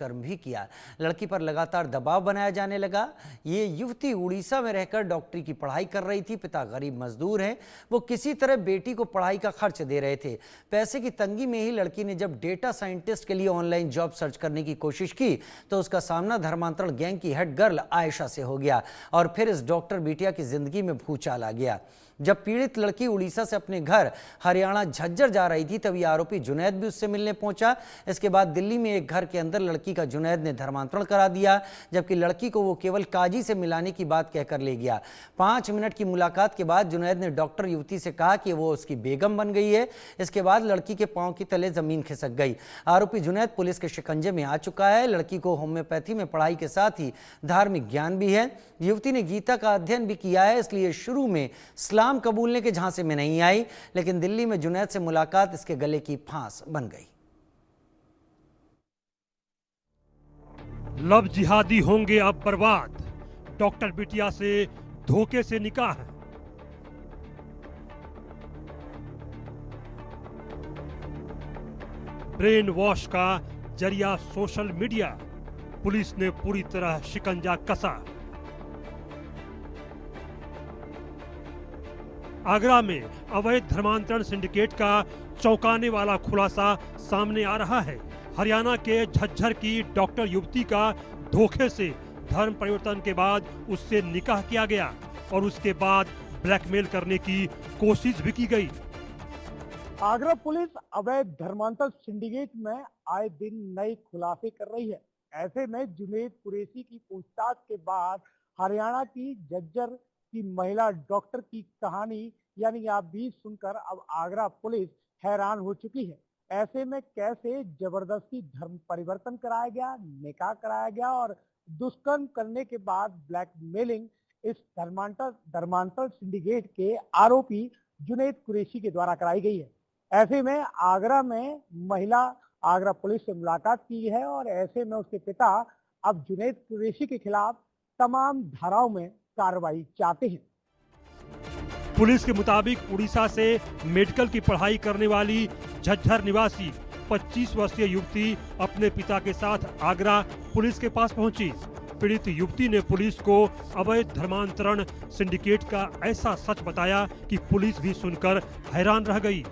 कर्म भी किया। लड़की पर लगातार दबाव बनाया जाने लगा। ये युवती उड़ीसा में रहकर डॉक्टरी की पढ़ाई कर रही थी। पिता गरीब मजदूर हैं। वो किसी तरह बेटी को पढ़ाई का खर्च दे रहे थे। पैसे की तंगी में ही लड़की ने जब डेटा साइंटिस्ट के लिए ऑनलाइन जॉब सर्च करने की कोशिश की तो उसका सामना धर्मांतरण गैंग की हेड गर्ल आयशा से हो गया और फिर इस डॉक्टर बिटिया की जिंदगी में भूचाल आ गया। जब पीड़ित लड़की उड़ीसा से अपने घर हरियाणा झज्जर जा रही थी तभी आरोपी जुनैद भी उससे मिलने पहुंचा। इसके बाद दिल्ली में एक घर के अंदर लड़की का जुनैद ने धर्मांतरण करा दिया, जबकि लड़की को वो केवल काजी से मिलाने की बात कहकर ले गया। 5 मिनट की मुलाकात के बाद जुनैद ने डॉक्टर युवती से कहा कि वो उसकी बेगम बन गई है। इसके बाद लड़की के पांव के तले जमीन खिसक गई। आरोपी जुनैद पुलिस के शिकंजे में आ चुका है। लड़की को होम्योपैथी में पढ़ाई के साथ ही धार्मिक ज्ञान भी है। युवती ने गीता का अध्ययन भी किया है, इसलिए शुरू में इस्लाम कबूलने के झांसे में नहीं आई, लेकिन दिल्ली में जुनैद से मुलाकात इसके गले की फांस बन गई। लव जिहादी होंगे अब बर्बाद, डॉक्टर बिटिया से धोखे से निकाह। ब्रेन वॉश का जरिया सोशल मीडिया, पुलिस ने पूरी तरह शिकंजा कसा। आगरा में अवैध धर्मांतरण सिंडिकेट का चौंकाने वाला खुलासा सामने आ रहा है। हरियाणा के झज्जर की डॉक्टर युवती का धोखे से धर्म परिवर्तन के बाद उससे निकाह किया गया और उसके बाद ब्लैकमेल करने की कोशिश भी की गई। आगरा पुलिस अवैध धर्मांतरण सिंडिकेट में आए दिन नए खुलासे कर रही है। ऐसे में जुनैद कुरैशी की पूछताछ के बाद हरियाणा की झज्जर की महिला डॉक्टर की कहानी यानी आप भी सुनकर अब आगरा पुलिस हैरान हो चुकी है। ऐसे में कैसे जबरदस्ती धर्म परिवर्तन कराया गया, निकाह कराया गया और दुष्कर्म करने के बाद ब्लैकमेलिंग इस धर्मांतरण सिंडिकेट के आरोपी जुनैद कुरैशी के द्वारा कराई गई है। ऐसे में आगरा में महिला आगरा पुलिस से मुलाकात की है और ऐसे में उसके पिता अब जुनैद कुरैशी के खिलाफ तमाम धाराओं में कार्रवाई चाहते हैं। पुलिस के मुताबिक उड़ीसा से मेडिकल की पढ़ाई करने वाली झज्जर निवासी 25 वर्षीय युवती अपने पिता के साथ आगरा पुलिस के पास पहुंची। पीड़ित युवती ने पुलिस को अवैध धर्मांतरण सिंडिकेट का ऐसा सच बताया कि पुलिस भी सुनकर हैरान रह गई।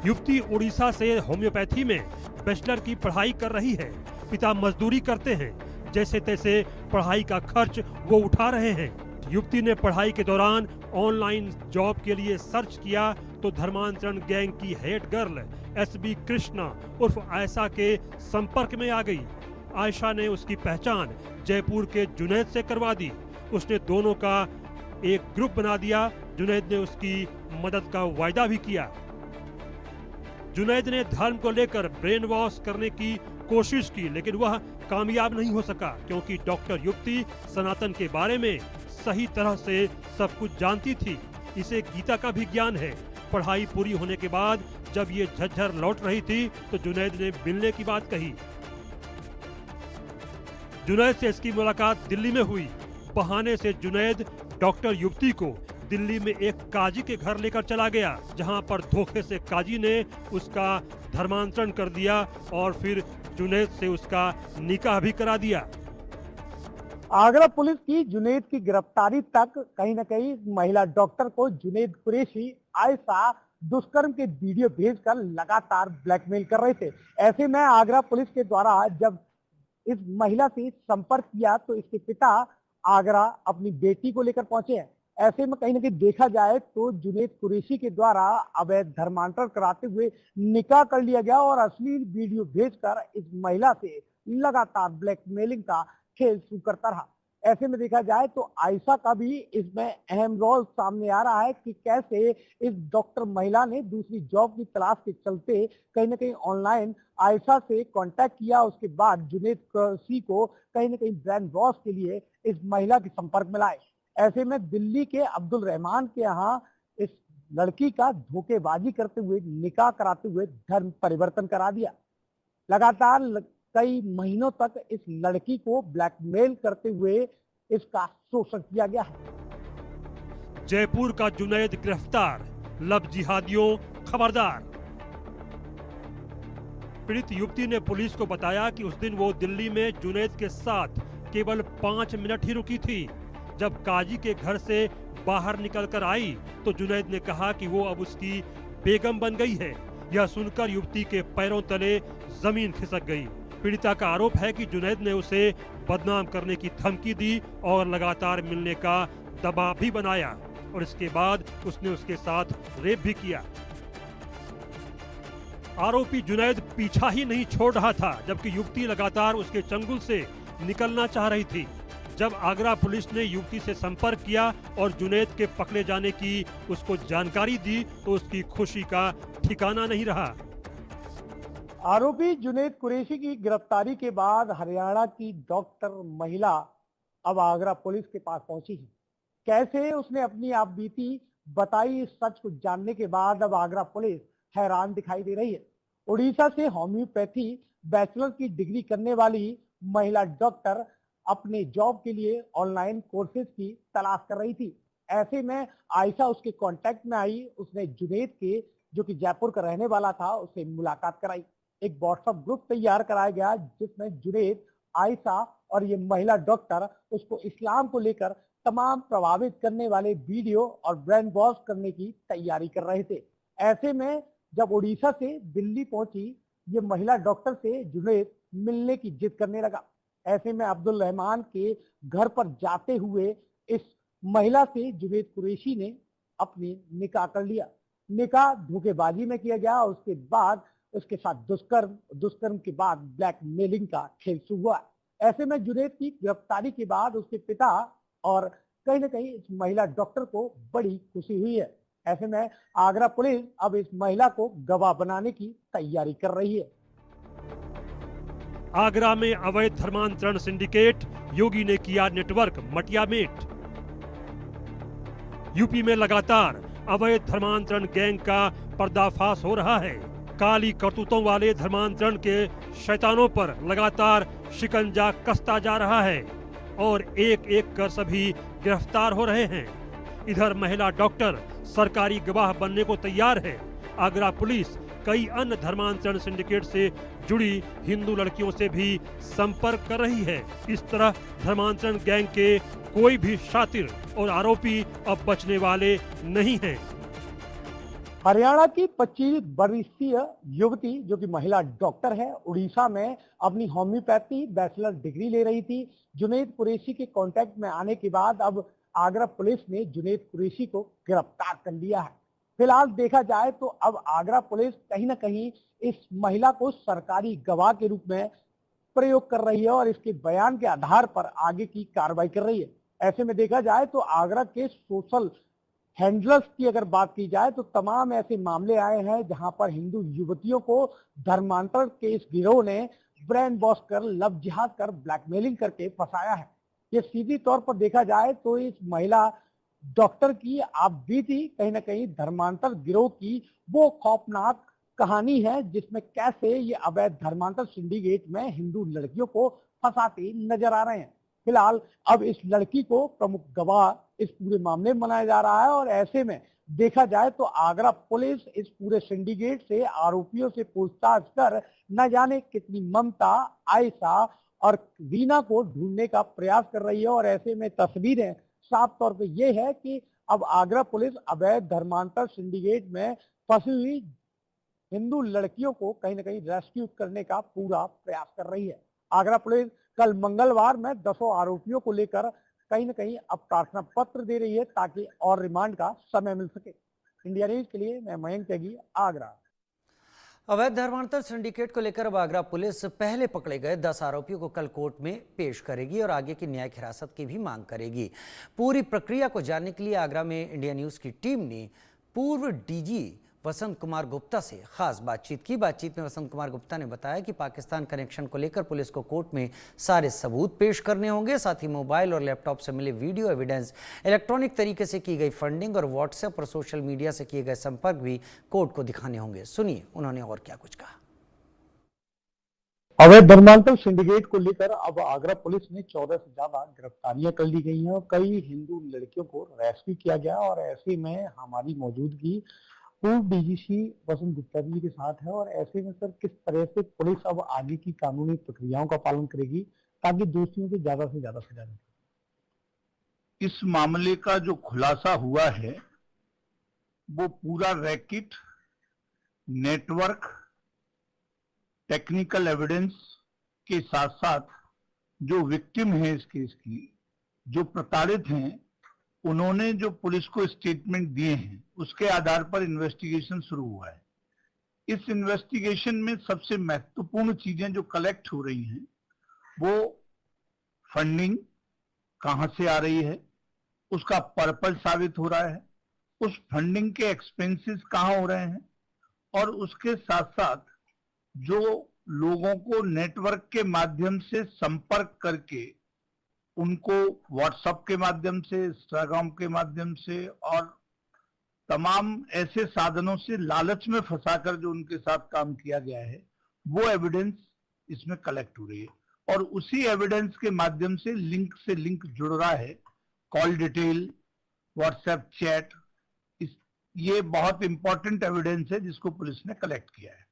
युवती उड़ीसा से होम्योपैथी में बैचलर की पढ़ाई कर रही है। पिता मजदूरी करते हैं, जैसे तैसे पढ़ाई का खर्च वो उठा रहे हैं। युवती ने पढ़ाई के दौरान ऑनलाइन जॉब के लिए सर्च किया तो धर्मांतरण गैंग की हेड गर्ल एसबी कृष्णा उर्फ आयशा के संपर्क में आ गई। आयशा ने उसकी पहचान जयपुर के जुनैद से करवा दी। उसने दोनों का एक ग्रुप बना दिया। जुनैद ने उसकी मदद का वायदा भी किया। जुनैद ने धर्म को लेकर ब्रेन वॉश करने की कोशिश की, लेकिन वह कामयाब नहीं हो सका क्योंकि डॉक्टर युवती सनातन के बारे में सही तरह से सब कुछ जानती थी। इसे गीता का भी ज्ञान है। पढ़ाई पूरी होने के बाद जब ये झज्जर लौट रही थी तो जुनैद ने मिलने की बात कही। जुनैद से इसकी मुलाकात दिल्ली में हुई। बहाने से जुनैद डॉक्टर युवती को दिल्ली में एक काजी के घर लेकर चला गया, जहां पर धोखे से काजी ने उसका धर्मांतरण कर दिया और फिर जुनैद से उसका निकाह भी करा दिया। आगरा पुलिस की जुनैद की गिरफ्तारी तक कहीं न कहीं महिला डॉक्टर को जुनैद कुरैशी आयशा दुष्कर्म के वीडियो भेजकर लगातार ब्लैकमेल कर रहे थे। ऐसे में आगरा पुलिस के द्वारा जब इस महिला से संपर्क किया तो इसके पिता आगरा अपनी बेटी को लेकर पहुंचे हैं। ऐसे में कहीं न कहीं देखा जाए तो जुनैद कुरैशी के द्वारा अवैध धर्मांतरण कराते हुए निकाह कर लिया गया और अश्लील वीडियो भेजकर इस महिला से लगातार ब्लैकमेलिंग का खेल शुरू करता रहा। ऐसे में देखा जाए तो आयशा का भी इसमें अहम रोल सामने आ रहा है कि कैसे इस डॉक्टर महिला ने दूसरी जॉब की तलाश के चलते कहीं न कहीं ऑनलाइन आयशा से कांटेक्ट किया। उसके बाद जुनैद कुरैशी को कहीं न कहीं ब्रेन वॉश के लिए इस महिला के संपर्क में लाए। ऐसे में दिल्ली के अब्दुल रहमान के यहाँ इस लड़की का धोखेबाजी करते हुए निकाह कराते हुए धर्म परिवर्तन करा दिया। लगातार कई महीनों तक इस लड़की को ब्लैकमेल करते हुए इसका शोषण किया गया है। जयपुर का जुनैद गिरफ्तार, लव जिहादियों खबरदार। पीड़ित युवती ने पुलिस को बताया कि उस दिन वो दिल्ली में जुनैद के साथ केवल 5 मिनट ही रुकी थी। जब काजी के घर से बाहर निकलकर आई तो जुनैद ने कहा कि वो अब उसकी बेगम बन गई है। यह सुनकर युवती के पैरों तले जमीन खिसक गई। पीड़िता का आरोप है कि जुनैद ने उसे बदनाम करने की धमकी दी और लगातार मिलने का दबाव भी बनाया और इसके बाद उसने उसके साथ रेप भी किया। आरोपी जुनैद पीछा ही नहीं छोड़ रहा था, जबकि युवती लगातार उसके चंगुल से निकलना चाह रही थी। जब आगरा पुलिस ने युवती से संपर्क किया और जुनैद के पकड़े जाने की उसको जानकारी दी तो उसकी खुशी का ठिकाना नहीं रहा। आरोपी जुनैद कुरैशी की गिरफ्तारी के बाद हरियाणा की डॉक्टर महिला अब आगरा पुलिस के पास पहुंची है। कैसे उसने अपनी आप बीती बताई, इस सच को जानने के बाद अब आगरा पुलिस हैरान दिखाई दे रही है। उड़ीसा से होम्योपैथी बैचलर की डिग्री करने वाली महिला डॉक्टर अपने जॉब के लिए ऑनलाइन कोर्सेज की तलाश कर रही थी। ऐसे में आयशा उसके कांटेक्ट में आई। उसने जुनैद के, जो कि जयपुर का रहने वाला था, उससे मुलाकात कराई। एक व्हाट्सएप ग्रुप तैयार कराया गया जिसमें जुनैद, आयशा और ये महिला डॉक्टर उसको इस्लाम को लेकर तमाम प्रभावित करने वाले वीडियो और ब्रेन वॉश करने की तैयारी कर रहे थे। ऐसे में जब उड़ीसा से दिल्ली पहुंची ये महिला डॉक्टर से जुनैद मिलने की जिद करने लगा। ऐसे में अब्दुल रहमान के घर पर जाते हुए इस महिला से जुनैद कुरैशी ने अपनी निकाह कर लिया। निकाह धोखेबाजी में किया गया। उसके बाद उसके साथ दुष्कर्म के बाद ब्लैकमेलिंग का खेल शुरू हुआ। ऐसे में जुनैद की गिरफ्तारी के बाद उसके पिता और कहीं न कहीं इस महिला डॉक्टर को बड़ी खुशी हुई है। ऐसे में आगरा पुलिस अब इस महिला को गवाह बनाने की तैयारी कर रही है। आगरा में अवैध धर्मांतरण सिंडिकेट, योगी ने किया नेटवर्क मटियामेट। यूपी में लगातार अवैध धर्मांतरण गैंग का पर्दाफाश हो रहा है। काली करतूतों वाले धर्मांतरण के शैतानों पर लगातार शिकंजा कसता जा रहा है और एक एक कर सभी गिरफ्तार हो रहे हैं। इधर महिला डॉक्टर सरकारी गवाह बनने को तैयार है। आगरा पुलिस कई अन्य धर्मांतरण सिंडिकेट से जुड़ी हिंदू लड़कियों से भी संपर्क कर रही है। इस तरह धर्मांतरण गैंग के कोई भी शातिर और आरोपी अब बचने वाले नहीं हैं। हरियाणा की 25 वर्षीय युवती, जो कि महिला डॉक्टर है, उड़ीसा में अपनी होम्योपैथी बैचलर डिग्री ले रही थी। जुनैद कुरैशी के कांटेक्ट में आने के बाद अब आगरा पुलिस ने जुनैद कुरैशी को गिरफ्तार कर लिया है। फिलहाल देखा जाए तो अब आगरा पुलिस कहीं ना कहीं इस महिला को सरकारी गवाह के रूप में प्रयोग कर रही है और इसके बयान के आधार पर आगे की कार्रवाई कर रही है। ऐसे में देखा जाए तो आगरा के सोशल हैंडलर्स की अगर बात की जाए तो तमाम ऐसे मामले आए हैं जहां पर हिंदू युवतियों को धर्मांतरण के इस गिरोह ने ब्रेन वॉश कर, लव जिहाद कर, ब्लैकमेलिंग करके फंसाया है। ये सीधी तौर पर देखा जाए तो इस महिला डॉक्टर की आप बीती कहीं ना कहीं धर्मांतर गिरोह की वो खौफनाक कहानी है जिसमें कैसे ये अवैध धर्मांतर सिंडिकेट में हिंदू लड़कियों को फंसाते नजर आ रहे हैं। फिलहाल अब इस लड़की को प्रमुख गवाह इस पूरे मामले में बनाया जा रहा है और ऐसे में देखा जाए तो आगरा पुलिस इस पूरे सिंडिकेट से आरोपियों से पूछताछ कर न जाने कितनी ममता, आयशा और रीना को ढूंढने का प्रयास कर रही है। और ऐसे में तस्वीरें साफ तौर पे ये है कि अब आगरा पुलिस अवैध धर्मांतर सिंडिकेट में फंसी हुई हिंदू लड़कियों को कहीं ना कहीं रेस्क्यू करने का पूरा प्रयास कर रही है। आगरा पुलिस कल मंगलवार में 10 आरोपियों को लेकर कहीं ना कहीं अब प्रार्थना पत्र दे रही है ताकि और रिमांड का समय मिल सके। इंडिया न्यूज के लिए मैं मयंक त्यागी, आगरा। अवैध धर्मांतर सिंडिकेट को लेकर अब आगरा पुलिस पहले पकड़े गए 10 आरोपियों को कल कोर्ट में पेश करेगी और आगे की न्यायिक हिरासत की भी मांग करेगी। पूरी प्रक्रिया को जानने के लिए आगरा में इंडिया न्यूज की टीम ने पूर्व डीजी वसंत कुमार गुप्ता से खास बातचीत की। बातचीत में वसंत कुमार गुप्ता ने बताया कि पाकिस्तान कनेक्शन को लेकर पुलिस को कोर्ट में सारे सबूत पेश करने होंगे, साथ ही मोबाइल और लैपटॉप से मिले वीडियो एविडेंस, इलेक्ट्रॉनिक तरीके से की गई फंडिंग और व्हाट्सएप और सोशल मीडिया से किए गए संपर्क भी कोर्ट को दिखाने होंगे। सुनिए उन्होंने और क्या कुछ कहा। अवैध धर्मांतर सिंडिकेट को लेकर अब आगरा पुलिस ने 14 से ज्यादा गिरफ्तारियां कर ली गई हैं और कई हिंदू लड़कियों को रेस्क्यू किया गया और ऐसे में हमारी मौजूदगी पूर्व डीजीपी वसंत गुप्ता जी के साथ है और ऐसे में सर किस तरह से पुलिस अब आगे की कानूनी प्रक्रियाओं का पालन करेगी ताकि दोषियों को ज्यादा से ज्यादा सजा मिले। इस मामले का जो खुलासा हुआ है वो पूरा रैकेट, नेटवर्क, टेक्निकल एविडेंस के साथ साथ जो विक्टिम है इस केस की, जो प्रताड़ित हैं, उन्होंने जो पुलिस को स्टेटमेंट दिए हैं उसके आधार पर इन्वेस्टिगेशन शुरू हुआ है। इस इन्वेस्टिगेशन में सबसे महत्वपूर्ण चीजें जो कलेक्ट हो रही हैं वो फंडिंग कहां से आ रही है, उसका पर्पस साबित हो रहा है, उस फंडिंग के एक्सपेंसेस कहां हो रहे हैं, और उसके साथ साथ जो लोगों को नेटवर्क के माध्यम से संपर्क करके उनको व्हाट्सएप के माध्यम से, इंस्टाग्राम के माध्यम से और तमाम ऐसे साधनों से लालच में फंसाकर जो उनके साथ काम किया गया है, वो एविडेंस इसमें कलेक्ट हो रही है और उसी एविडेंस के माध्यम से लिंक जुड़ रहा है। कॉल डिटेल, व्हाट्सएप चैट, ये बहुत इंपॉर्टेंट एविडेंस है जिसको पुलिस ने कलेक्ट किया है।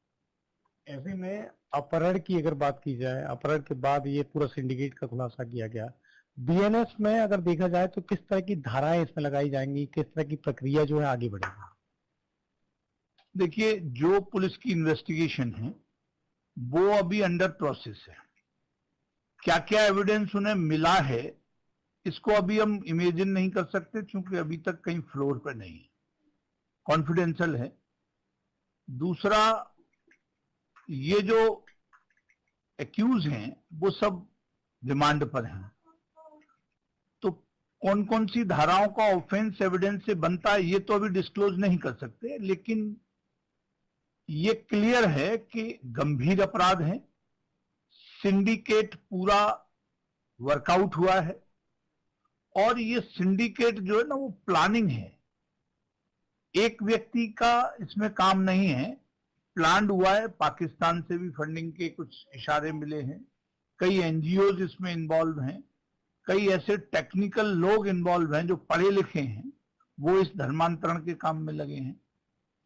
ऐसे में अपहरण की अगर बात की जाए, अपहरण के बाद ये पूरा सिंडिकेट का खुलासा किया गया, बीएनएस में अगर देखा जाए तो किस तरह की धाराएं इसमें लगाई जाएंगी, किस तरह की प्रक्रिया जो है आगे बढ़ेगी? देखिए, जो पुलिस की इन्वेस्टिगेशन है वो अभी अंडर प्रोसेस है। क्या क्या एविडेंस उन्हें मिला है इसको अभी हम इमेजिन नहीं कर सकते क्योंकि अभी तक कहीं फ्लोर पर नहीं है, कॉन्फिडेंशियल है। दूसरा, ये जो एक्यूज हैं वो सब रिमांड पर हैं, तो कौन कौन सी धाराओं का ऑफेंस एविडेंस से बनता है ये तो अभी डिस्क्लोज नहीं कर सकते, लेकिन ये क्लियर है कि गंभीर अपराध है, सिंडिकेट पूरा वर्कआउट हुआ है और ये सिंडिकेट जो है ना वो प्लानिंग है, एक व्यक्ति का इसमें काम नहीं है, प्लान हुआ है। पाकिस्तान से भी फंडिंग के कुछ इशारे मिले हैं, कई एनजीओज इसमें इन्वॉल्व हैं, कई ऐसे टेक्निकल लोग इन्वॉल्व हैं जो पढ़े लिखे हैं, वो इस धर्मांतरण के काम में लगे हैं।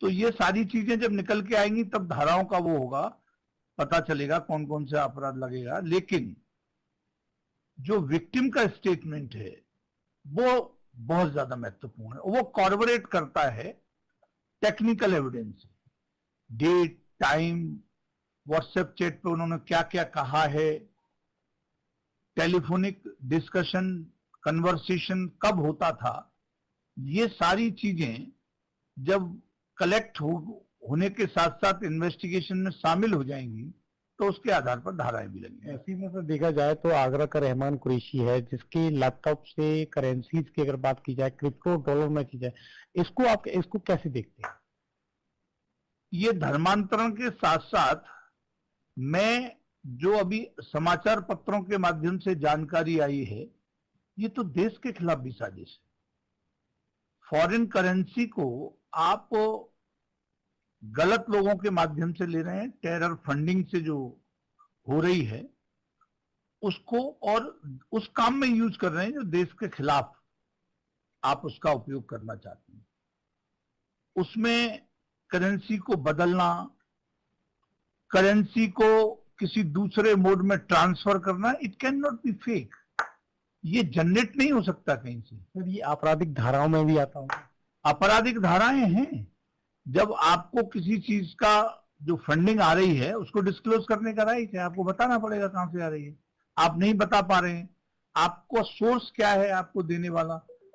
तो ये सारी चीजें जब निकल के आएंगी तब धाराओं का वो होगा, पता चलेगा कौन कौन से अपराध लगेगा। लेकिन जो विक्टिम का स्टेटमेंट है वो बहुत ज्यादा महत्वपूर्ण है, वो कॉर्पोरेट करता है technical evidence, date, time, WhatsApp chat पे उन्होंने क्या क्या कहा है, टेलीफोनिक डिस्कशन, कन्वर्सेशन कब होता था, ये सारी चीजें जब कलेक्ट होने के साथ साथ इन्वेस्टिगेशन में शामिल हो जाएंगी तो उसके आधार पर धाराएं भी लगेंगी। ऐसी में से देखा जाए तो आगरा का रहमान कुरैशी है जिसके लैपटॉप से करेंसीज की अगर बात की जाए, क्रिप्टो डॉलर में की जाए, इसको कैसे देखते हैं? ये धर्मांतरण के साथ साथ मैं जो अभी समाचार पत्रों के माध्यम से जानकारी आई है, ये तो देश के खिलाफ भी साजिश है। फॉरेन करेंसी को आप गलत लोगों के माध्यम से ले रहे हैं, टेरर फंडिंग से जो हो रही है उसको, और उस काम में यूज कर रहे हैं जो देश के खिलाफ आप उसका उपयोग करना चाहते हैं। उसमें करेंसी को बदलना, करेंसी को किसी दूसरे मोड में ट्रांसफर करना, it can not be fake, ये जनरेट नहीं हो सकता कहीं से। सर ये आपराधिक धाराओं में भी आता होगा? आपराधिक धाराएं हैं, जब आपको किसी चीज का जो फंडिंग आ रही है उसको डिस्क्लोज करने का राइट है, आपको बताना पड़ेगा कहां से आ रही है। आप नहीं बता पा रहे हैं, आपको सोर्स क्या है आपको देने वाला,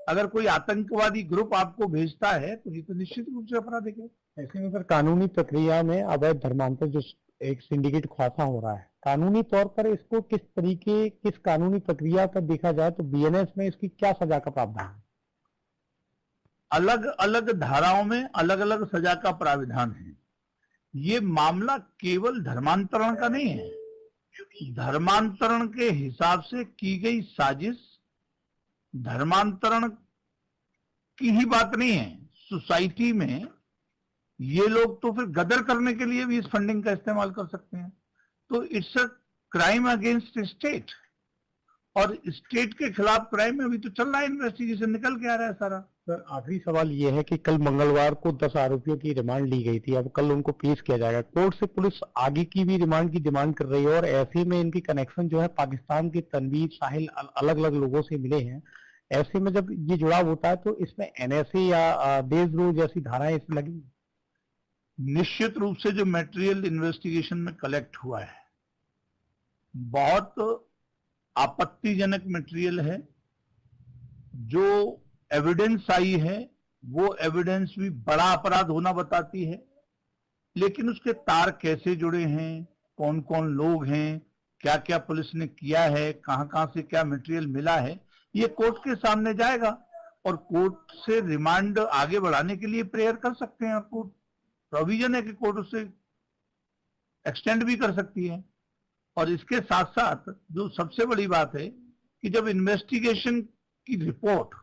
अगर कोई आतंकवादी ग्रुप आपको भेजता है तो ये तो निश्चित रूप से आपराधिक है। ऐसे में सर कानूनी प्रक्रिया में अवैध धर्मांतर जो एक सिंडिकेट खुलासा हो रहा है, कानूनी तौर पर इसको किस कानूनी प्रक्रिया पर देखा जाए तो बीएनएस में इसकी क्या सजा का प्रावधान है? अलग अलग धाराओं में अलग अलग सजा का प्राविधान है। ये मामला केवल धर्मांतरण का नहीं है, धर्मांतरण के हिसाब से की गई साजिश धर्मांतरण की ही बात नहीं है, सोसाइटी में ये लोग तो फिर गदर करने के लिए भी इस फंडिंग का इस्तेमाल कर सकते हैं। तो it's a crime against state, और स्टेट के खिलाफ क्राइम अभी तो चल रहा है, इन्वेस्टिगेशन निकल के आ रहा है सारा। सर आखिरी सवाल ये है कि कल मंगलवार को 10 आरोपियों की रिमांड ली गई थी, अब कल उनको पेश किया जाएगा। कोर्ट से पुलिस आगे की भी रिमांड की डिमांड कर रही है और ऐसे में इनकी कनेक्शन जो है पाकिस्तान के तनवीर साहिल अलग अलग लोगों से मिले हैं। ऐसे में जब ये जुड़ाव होता है तो इसमें एनएसए या देशद्रोह जैसी धाराएं इसमें लगी। निश्चित रूप से जो मटेरियल इन्वेस्टिगेशन में कलेक्ट हुआ है बहुत आपत्तिजनक मटेरियल है। जो एविडेंस आई है वो एविडेंस भी बड़ा अपराध होना बताती है, लेकिन उसके तार कैसे जुड़े हैं, कौन कौन लोग हैं, क्या क्या पुलिस ने किया है, कहां कहां से क्या मटेरियल मिला है, ये कोर्ट के सामने जाएगा और कोर्ट से रिमांड आगे बढ़ाने के लिए प्रेयर कर सकते हैं। कोर्ट प्रोविजन है कि कोर्ट उससे एक्सटेंड भी कर सकती है। और इसके साथ साथ जो सबसे बड़ी बात है कि जब इन्वेस्टिगेशन की report,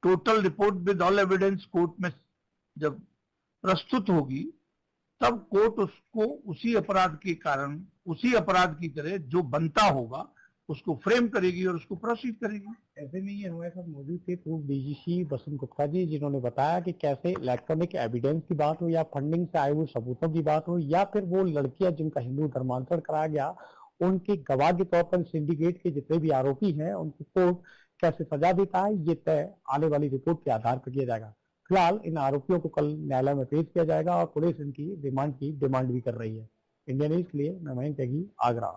total report with all evidence court में जब प्रस्तुत होगी, तब कोर्ट उसको उसी अपराध के कारण, उसी अपराध की तरह जो बनता होगा उसको फ्रेम करेगी और उसको प्रोसीड करेगी। ऐसे में ये हमारे साथ मौजूद थे पूर्व डीजीपी बसंत गुप्ता जी, जिन्होंने बताया कि कैसे इलेक्ट्रॉनिक एविडेंस की बात हो या फंडिंग से आए हुए सबूतों की बात हो या फिर वो लड़कियां जिनका हिंदू धर्मांतरण कराया गया उनके गवाह के तौर पर सिंडिकेट के जितने भी आरोपी हैं उनको कोर्ट कैसे सजा देता है, ये तय आने वाली रिपोर्ट के आधार पर किया जाएगा। फिलहाल इन आरोपियों को कल न्यायालय में पेश किया जाएगा और पुलिस इनकी रिमांड की डिमांड भी कर रही है। इंडिया न्यूज के लिए मैं मयंक त्यागी, आगरा।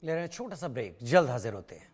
ले रहे हैं छोटा सा ब्रेक, जल्द हाजिर होते हैं।